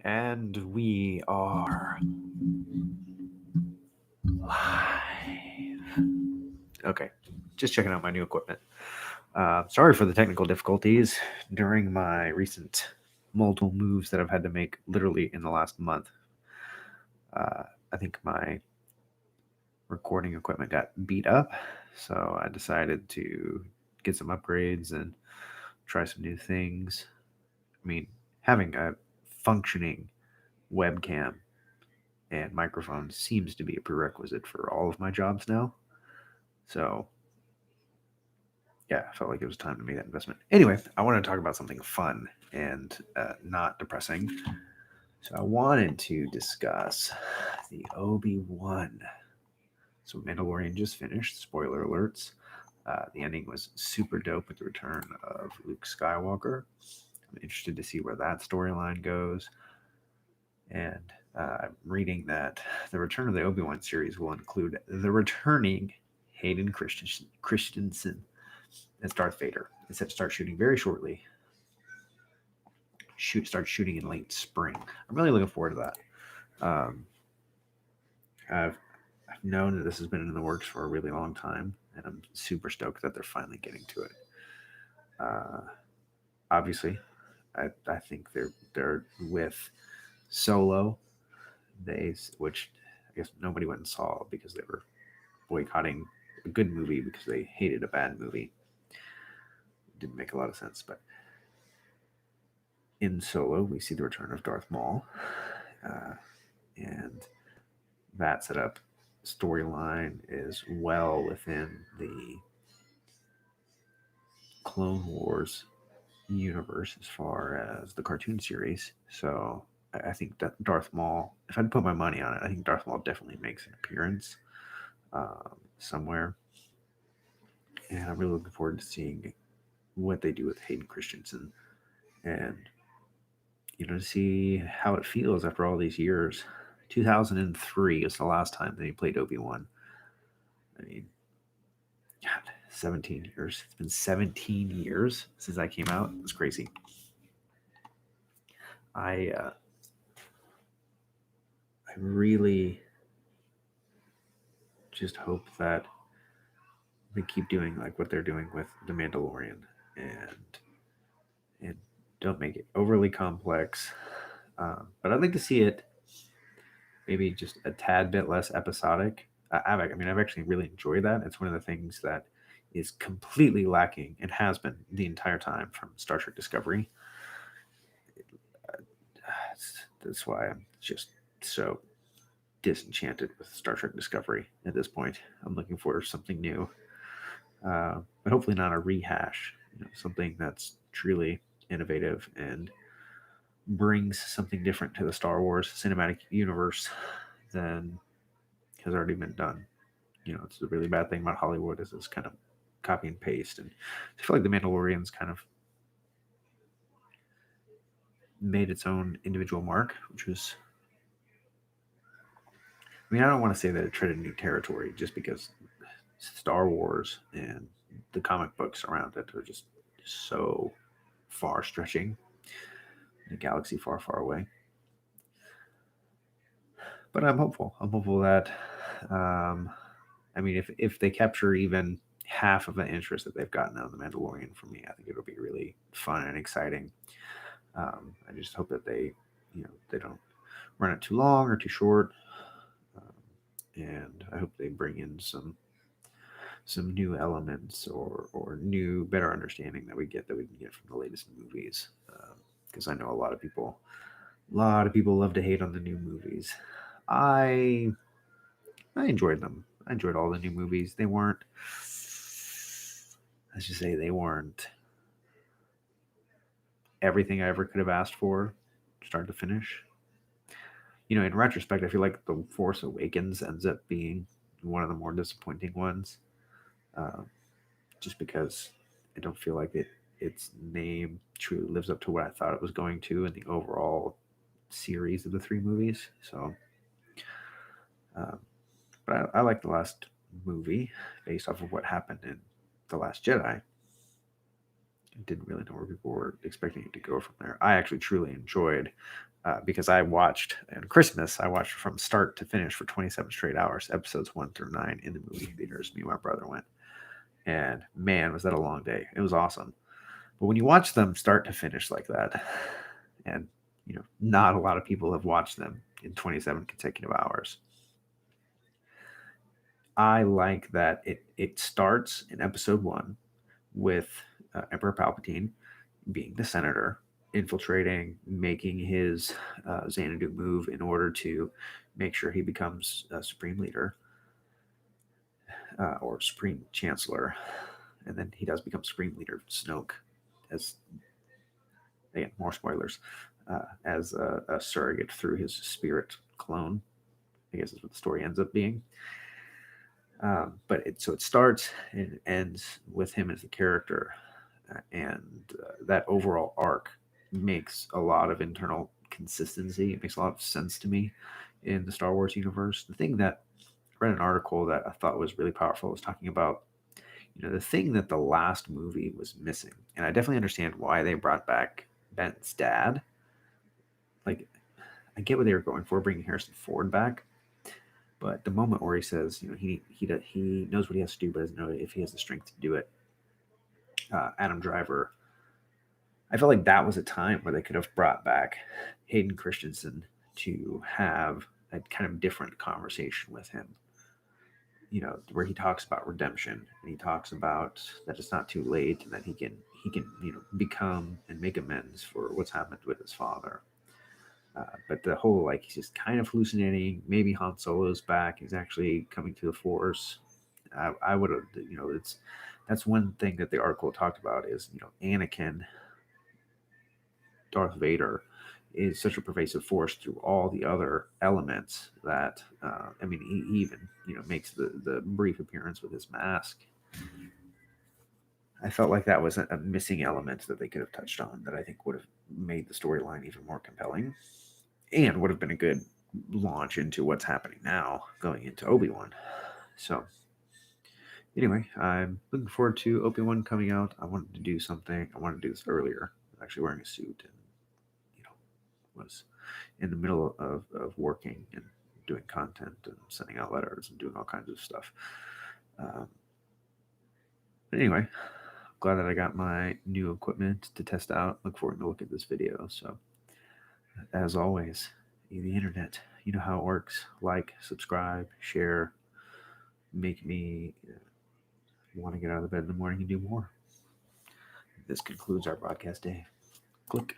And we are live. Okay, just checking out my new equipment. Sorry for the technical difficulties during my recent multiple moves that I've had to make literally in the last month. I think my recording equipment got beat up, so I decided to get some upgrades and try some new things. I mean, having a functioning webcam and microphone seems to be a prerequisite for all of my jobs now. So, yeah, I felt like it was time to make that investment. Anyway, I wanted to talk about something fun and not depressing. So, I wanted to discuss the Obi-Wan. So, Mandalorian just finished. Spoiler alerts. The ending was super dope with the return of Luke Skywalker. I'm interested to see where that storyline goes. And I'm reading that the return of the Obi-Wan series will include the returning Hayden Christensen as Darth Vader. It's set to start shooting very shortly. Start shooting in late spring. I'm really looking forward to that. I've known that this has been in the works for a really long time, and I'm super stoked that they're finally getting to it. Obviously, I think they're with Solo, which I guess nobody went and saw because they were boycotting a good movie because they hated a bad movie. It didn't make a lot of sense, but in Solo, we see the return of Darth Maul, and that setup storyline is well within the Clone Wars universe as far as the cartoon series. So I think that Darth Maul, if I'd put my money on it, I think Darth Maul definitely makes an appearance somewhere. And I'm really looking forward to seeing what they do with Hayden Christensen and to see how it feels after all these years. 2003 is the last time that he played Obi-Wan. I mean, God, 17 years. It's been 17 years since I came out. It's crazy. I really just hope that they keep doing like what they're doing with The Mandalorian and don't make it overly complex. But I'd like to see it maybe just a tad bit less episodic. I've actually really enjoyed that. It's one of the things that is completely lacking and has been the entire time from Star Trek Discovery. That's why I'm just so disenchanted with Star Trek Discovery at this point. I'm looking for something new, but hopefully not a rehash. Something that's truly innovative and brings something different to the Star Wars cinematic universe than has already been done. It's a really bad thing about Hollywood is this kind of copy and paste, and I feel like The Mandalorian's kind of made its own individual mark, which was. I mean, I don't want to say that it treaded new territory just because Star Wars and the comic books around it are just so far stretching in a galaxy far, far away. But I'm hopeful. I'm hopeful that, if they capture even half of the interest that they've gotten out of The Mandalorian from me, I think it'll be really fun and exciting. I just hope that they don't run it too long or too short. And I hope they bring in some new elements or new better understanding that we can get from the latest movies, because I know a lot of people love to hate on the new movies. I enjoyed them. I enjoyed all the new movies. They weren't, let's just say, they weren't everything I ever could have asked for, start to finish. In retrospect, I feel like The Force Awakens ends up being one of the more disappointing ones. Uh, just because I don't feel like its name truly lives up to what I thought it was going to in the overall series of the three movies. So, but I like the last movie based off of what happened in The Last Jedi. I didn't really know where people were expecting it to go from there. I actually truly enjoyed because I watched on Christmas. I watched from start to finish for 27 straight hours, episodes 1 through 9 in the movie theaters. Me and my brother went, and man, was that a long day! It was awesome. But when you watch them start to finish like that, and not a lot of people have watched them in 27 consecutive hours. I like that it starts in episode 1 with Emperor Palpatine being the senator, infiltrating, making his Xanadu move in order to make sure he becomes supreme leader or supreme chancellor, and then he does become supreme leader Snoke, as again more spoilers, as a surrogate through his spirit clone. I guess is what the story ends up being. But it starts and it ends with him as the character, and that overall arc makes a lot of internal consistency. It makes a lot of sense to me in the Star Wars universe. The thing that I read an article that I thought was really powerful was talking about the thing that the last movie was missing, and I definitely understand why they brought back Ben's dad. Like, I get what they were going for, bringing Harrison Ford back. But the moment where he says, he knows what he has to do, but doesn't know if he has the strength to do it. Adam Driver, I felt like that was a time where they could have brought back Hayden Christensen to have a kind of different conversation with him. Where he talks about redemption and he talks about that it's not too late and that he can become and make amends for what's happened with his father. But the whole he's just kind of hallucinating. Maybe Han Solo's back. He's actually coming to the Force. I would have, that's one thing that the article talked about is Anakin, Darth Vader, is such a pervasive force through all the other elements that he even makes the brief appearance with his mask. I felt like that was a missing element that they could have touched on that I think would have made the storyline even more compelling. And would have been a good launch into what's happening now going into Obi-Wan. So anyway, I'm looking forward to Obi-Wan coming out. I wanted to do something. I wanted to do this earlier. I'm actually wearing a suit and was in the middle of working and doing content and sending out letters and doing all kinds of stuff. But anyway, glad that I got my new equipment to test out. Look forward to look at this video. So as always, the internet, you know how it works. Like, subscribe, share, make me want to get out of bed in the morning and do more. This concludes our broadcast day. Click.